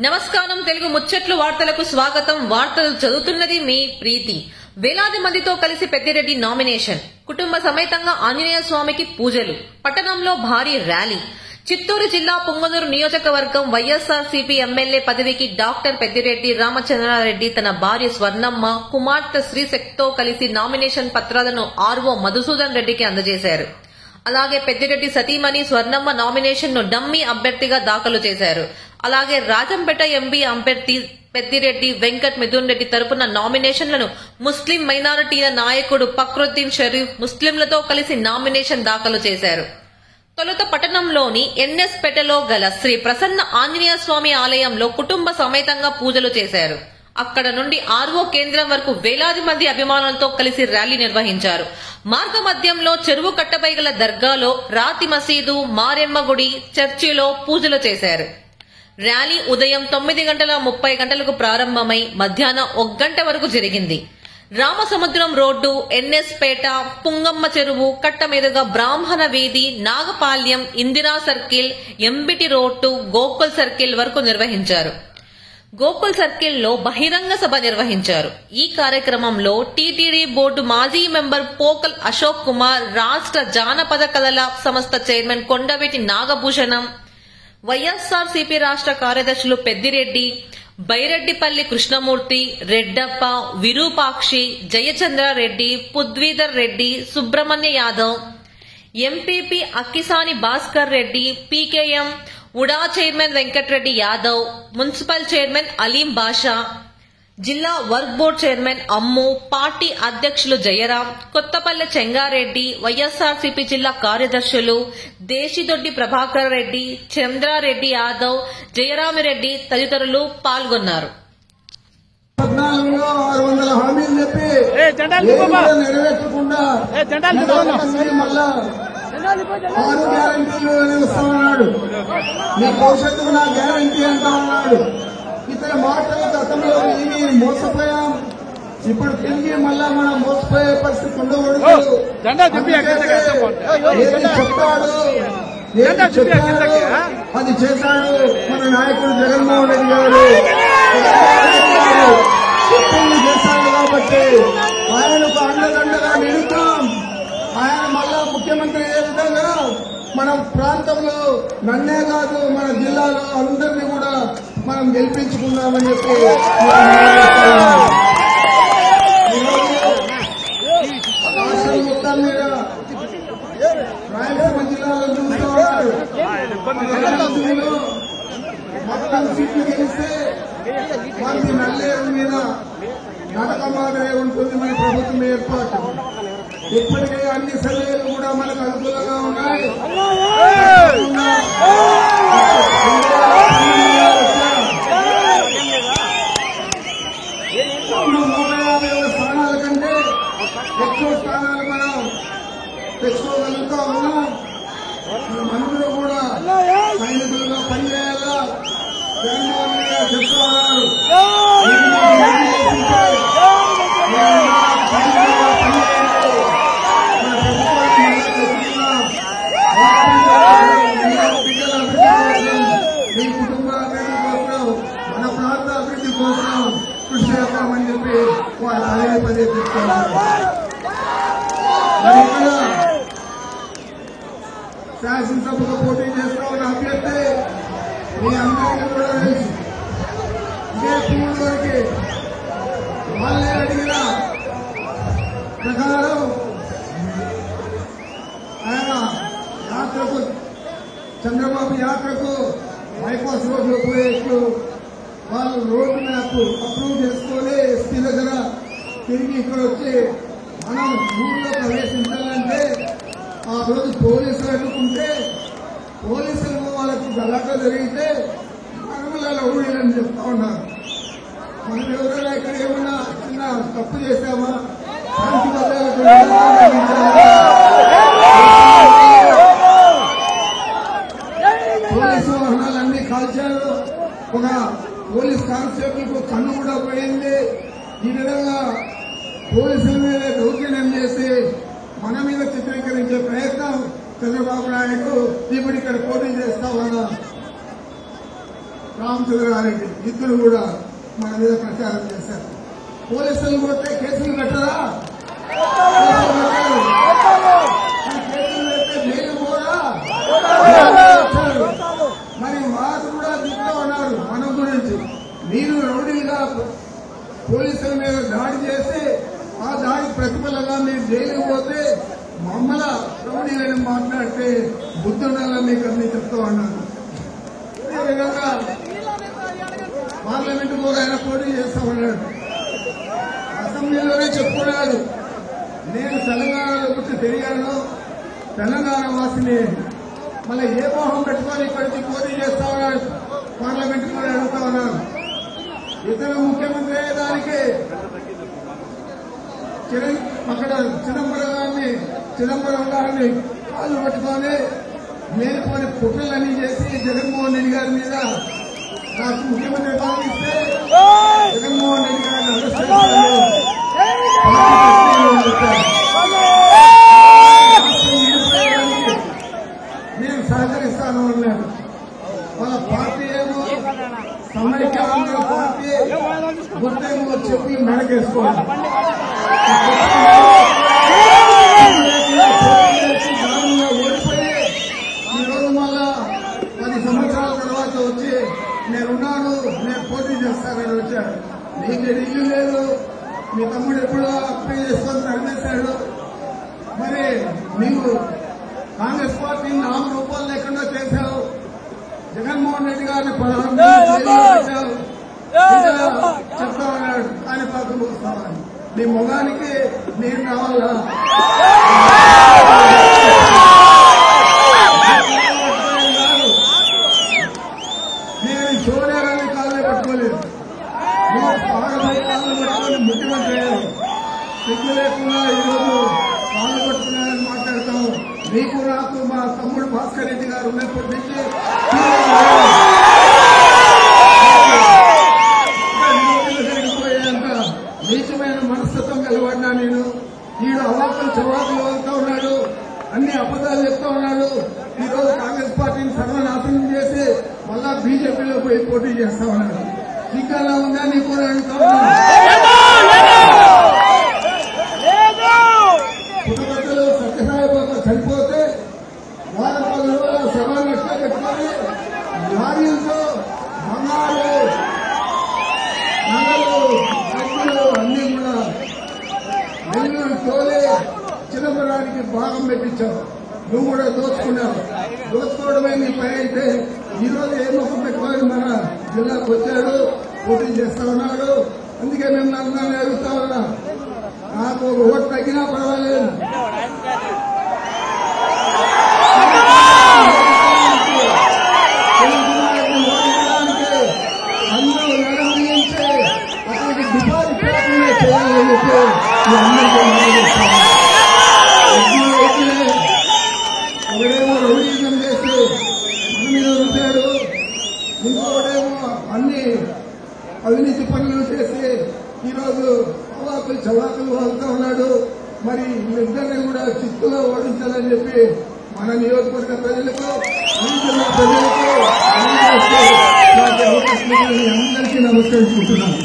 నమస్కారం. తెలుగు ముచ్చట్లు వార్తలకు స్వాగతం. వార్తలు చదువుతున్నది మీ ప్రీతి. వేలాది మందితో కలిసి పెద్దిరెడ్డి నామినేషన్. కుటుంబ సమేతంగా ఆంజనేయ స్వామికి పూజలు. పట్టణంలో భారీ ర్యాలీ. చిత్తూరు జిల్లా పుంగనూరు నియోజకవర్గం వైఎస్ఆర్సీపీ ఎమ్మెల్యే పదవికి డాక్టర్ పెద్దిరెడ్డి రామచంద్రారెడ్డి తన భార్య స్వర్ణమ్మ, కుమార్తె శ్రీశక్తితో కలిసి నామినేషన్ పత్రాలను ఆర్వో మధుసూదన్ రెడ్డికి అందజేశారు. అలాగే పెద్దిరెడ్డి సతీమణి స్వర్ణమ్మ నామినేషన్ ను డమ్మీ అభ్యర్థిగా దాఖలు చేశారు. అలాగే రాజంపేట ఎంపీ అభ్యర్థి పెద్దిరెడ్డి వెంకట్ మిథున్ రెడ్డి తరపున నామినేషన్లను ముస్లిం మైనారిటీల నాయకుడు ఫక్రుద్దీన్ షరీఫ్ ముస్లింలతో కలిసి నామినేషన్ దాఖలు చేశారు. తొలుత పట్టణంలోని ఎన్ఎస్ పేటలో గల శ్రీ ప్రసన్న ఆంజనేయ స్వామి ఆలయంలో కుటుంబ సమేతంగా పూజలు చేశారు. అక్కడ నుండి ఆర్వో కేంద్రం వరకు వేలాది మంది అభిమానులతో కలిసి ర్యాలీ నిర్వహించారు. మార్గ మధ్యంలో చెరువు కట్టపై గల దర్గాలో, రాతి మసీదు, మారెమ్మ గుడి, చర్చిలో పూజలు చేశారు. ర్యాలీ ఉదయం 9:30 ప్రారంభమై మధ్యాహ్నం 1 గంట వరకు జరిగింది. రామసముద్రం రోడ్డు, ఎన్ఎస్ పేట, పుంగమ్మ చెరువు కట్ట మీదుగా బ్రాహ్మణ వీధి, Nagapalyam, Indira circle, MBT road, Gokul circle వరకు నిర్వహించారు. గోకుల్ సర్కిల్లో బహిరంగ సభ నిర్వహించారు. ఈ కార్యక్రమంలో టీటీడీ బోర్డు మాజీ మెంబర్ పోకల్ అశోక్ కుమార్, రాష్ట్ర జానపద కళల సంస్థ చైర్మన్ కొండవీటి నాగభూషణం, వైఎస్ఆర్సీపీ రాష్ట్ర కార్యదర్శులు Peddireddy, Byreddipalli Krishnamurthy, Reddappa, Virupakshi, Jayachandrareddy, Pudvidhar Reddy, Subrahmanya Yadav, MPP Akkisani Bhaskar Reddy, PKM UDA chairman Venkatreddy Yadav, municipal chairman Aleem Basha, జిల్లా work board chairman Ammu, party అధ్యక్షులు జయరాం, కొత్తపల్లె చెంగారెడ్డి, వైఎస్ఆర్సీపీ జిల్లా కార్యదర్శులు దేశిదొడ్డి ప్రభాకర్ రెడ్డి, చంద్రారెడ్డి యాదవ్, జయరామిరెడ్డి తదితరులు పాల్గొన్నారు. ఆరు గ్యారంటీలు ఇస్తామన్నాడు. మీ భవిష్యత్తుకు నా గ్యారంటీ అంటా ఉన్నాడు. ఇతర మాటలు గతంలో విని మోసపోయాం. ఇప్పుడు తిరిగి మళ్ళా మనం మోసపోయే పరిస్థితి ఉండకూడదు. చెప్తాడు అది చేశాడు మన నాయకుడు జగన్మోహన్ రెడ్డి గారు. చెప్పింది చేశాడు కాబట్టి ఆయనకు అండదండగా నిలుద్దాం. ఆయన మళ్ళా ముఖ్యమంత్రి అయ్యే విధంగా మన ప్రాంతంలో నన్నే కాదు మన జిల్లాలో అందరినీ కూడా మనం గెలిపించుకుందామని చెప్పి రాష్ట్రం మొత్తం మీద రాయలసీమ జిల్లాలో చూస్తూ ఉన్నారు. మొత్తం సీట్లు గెలిస్తే వారికి నల్లేరు మీద నడక మాదిరే ఉంటుంది మన ప్రభుత్వం ఏర్పాటు. ఇప్పటికే అన్ని సర్వేలు కూడా మనకు అనుకూలంగా ఉన్నాయి. 150 స్థానాల కంటే ఎక్కువ స్థానాలు మనం తెచ్చుకోగలుగుతా ఉన్నాం. మనమందరూ కూడా సైనికులుగా పనిచేయాలా జగన్మోహన్ రెడ్డి గారు చెప్తా ఉన్నారు. మీ కుటుంబ అభివృద్ధి కోసం, మన ప్రాంత అభివృద్ధి కోసం కృషి చేస్తామని చెప్పి వారు పదే చెప్తున్నారు. శాసనసభకు పోటీ చేస్తా ఉన్న అభ్యర్థి మీ అందరికీ కూడా తెలుసు. ఇదే పూర్వకి వాళ్ళే అడిగిన ప్రకారం ఆయన యాత్రకు, చంద్రబాబు యాత్రకు బైపాస్ రోడ్లో పోయేట్టు వాళ్ళు రోడ్డు మ్యాప్ అప్రూవ్ చేసుకొని ఎస్పీ దగ్గర తిరిగి ఇక్కడ వచ్చి మనం ఊళ్ళో ప్రవేశించాలంటే ఆ రోజు పోలీసులు అడ్డుకుంటే, పోలీసులు వాళ్ళకి గలాట జరిగితే మనములలో ఊళ్ళని చెప్తా ఉన్నారు. మనం ఎవరైనా ఇక్కడ ఏమన్నా చిన్న తప్పు చేశామా, శాంతి భద్రతలకు పోలీసు వాహనాలన్నీ కాల్చారు. ఒక పోలీస్ కానిస్టేబుల్ కు కన్ను కూడా పోయింది. ఈ విధంగా పోలీసుల మీద దౌర్జన్యం చేసి మన మీద చిత్రీకరించే ప్రయత్నం చంద్రబాబు నాయుడు ఇప్పుడు ఇక్కడ పోటీ చేస్తా ఉన్నా. రామచంద్రారెడ్డి ఇద్దరు కూడా మన మీద ప్రచారం చేశారు. పోలీసులు కొట్టే కేసులు పెట్టరా? కేసులు పెడితే జైలు పోరా? మరి వారు కూడా దిగుతూ ఉన్నారు మన గురించి. మీరు రౌడీలుగా పోలీసుల మీద దాడి చేసి ఆ దాడి ప్రతిఫలంగా మీరు జైలుకు పోతే మమ్మల రౌడీలని మాట్లాడితే బుద్ధుండాలని మీకు అన్ని చెప్తూ ఉన్నారు. అదేవిధంగా పార్లమెంట్ కూడా ఆయన పోటీ చేస్తా ఉన్నాడు. అసెంబ్లీలోనే చెప్పుకున్నాడు, నేను తెలంగాణలో పుట్టి తిరిగాను, తెలంగాణ వాసిని. మళ్ళీ ఏ మోహం పెట్టుకొని ఇక్కడికి పోటీ చేస్తా ఉన్నాడు, పార్లమెంట్ కూడా అడుగుతా ఉన్నాను. ఇతర ముఖ్యమంత్రి అయ్యేదానికి అక్కడ చిదంబరం గారిని కాళ్ళు పట్టుకొని లేనిపోని కుట్రలన్నీ చేసి జగన్మోహన్ రెడ్డి గారి మీద నాకు ముఖ్యమంత్రి భావిస్తే జగన్మోహన్ రెడ్డి గారిని నేను సహకరిస్తాను అన్నాడు. వాళ్ళ పార్టీ ఏమో సమైక్య ఆంధ్ర పార్టీ గుర్తేమో చెప్పి మెడకేసుకోవాలి. ఓడిపోయి ఈరోజు మళ్ళా 10 సంవత్సరాల తర్వాత వచ్చి నేనున్నాను, నేను పోటీ చేస్తానని వచ్చాడు. నీకు ఇల్లు లేదు, మీ తమ్ముడు ఎప్పుడో అప్లై చేసుకొని తరిమేశాడు. మరి నీవు కాంగ్రెస్ పార్టీ 4 రూపాయలు లేకుండా చేశావు. జగన్మోహన్ రెడ్డి గారిని 16 పెట్టావు. చెప్తా ఉన్నాడు ఆయన పక్కకు వస్తామని. నీ మొగానికి నేను రావాలా? నేను చూడాలని కాళ్ళే పట్టుకోలేదు, నువ్వు పాడమై కాళ్ళు పట్టుకొని ముఖ్యమంత్రి అయ్యావు. సిగ్గు లేకుండా ఈరోజు కాళ్ళు పట్టుకున్నారని మాట్లాడతావు. నీకు నాకు మా తమ్ముడు భాస్కర్ రెడ్డి గారు ఉన్నప్పటి నుంచి జరిగిపోయేంత నీచమైన మనస్తత్వం కలవాడినా నేను. ఈడు అవాకులు చవాకులు వెళ్తా ఉన్నాడు, అన్ని అబద్దాలు చెప్తా ఉన్నాడు. ఈరోజు కాంగ్రెస్ పార్టీని సర్వనాశనం చేసి మళ్ళా బీజేపీలో పోయి పోటీ చేస్తా ఉన్నాడు. సిగ్గాలా ఉందా నీకు కూడా అడుగుతా ఉన్నాడు. పుట్టపక్కలు సత్యసాయిబాబా చనిపోతే వారం 10 రోజుల సభ లక్ష పెట్టుకొని లారీలతో బంగారు నగలు డబ్బులు అన్ని కూడా నెల్లూరు తోలే చిదంబరానికి భాగం పెట్టించావు. నువ్వు కూడా దోచుకున్నావు. దోచుకోవడమే నీ పని అయితే ఈరోజు ఏ ముఖం పెట్టుకొని మన జిల్లాకు వచ్చాడు, పోటీ చేస్తా ఉన్నాడు. అందుకే మేము అందరినీ అడుగుతా ఉన్నా, నాకు ఒక ఓటు తగ్గినా పర్వాలేదు, అందరూ నడవడించే అతనికి డిపాజిట్ లేకుండా చేయాలని చెప్పి ఎవడేమో రౌడీజం చేసి మన మీద ఉంటాడు, ఇంకోడేమో అన్ని అవినీతి పనులు చేసి ఈరోజు అవాకులు చవాకులు వాళ్తా ఉన్నాడు. మరి వీళ్ళిద్దరినీ కూడా చిత్తులో ఓడించాలని చెప్పి మన నియోజకవర్గ ప్రజలకు, ఈ జిల్లా ప్రజలకు అందరికీ నమస్కరించుకుంటున్నాను.